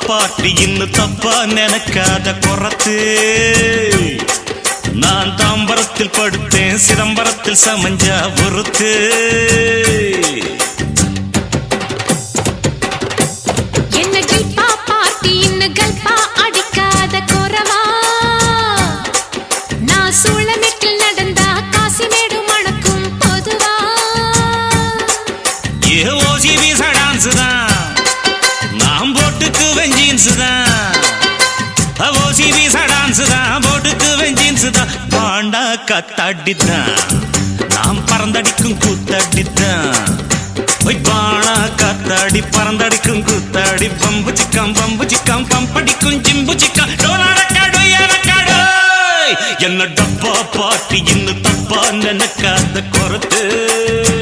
பாட்டி இன்னும் தப்பா நினைக்காத குறத்து நான் தாம்பரத்தில் படுத்தேன் சிதம்பரத்தில் சமஞ்சா பொறுத்து நாம் போட்டுக்கு வெஞ்சீன்ஸ் தான் போட்டுக்கு வெஞ்சீன்ஸ் தான் பாண்டா கத்தாடித்தான் நாம் பறந்தடிக்கும் கூத்தாடித்தான் பாணா காத்தாடி பறந்தடிக்கும் கூத்தாடி பம்பு சிக்கம் பம்படிக்கும் ஜிம்பு சிக்கம் என்ன டப்பா பாட்டி இன்னும் தப்பா நினைக்காத குறத்து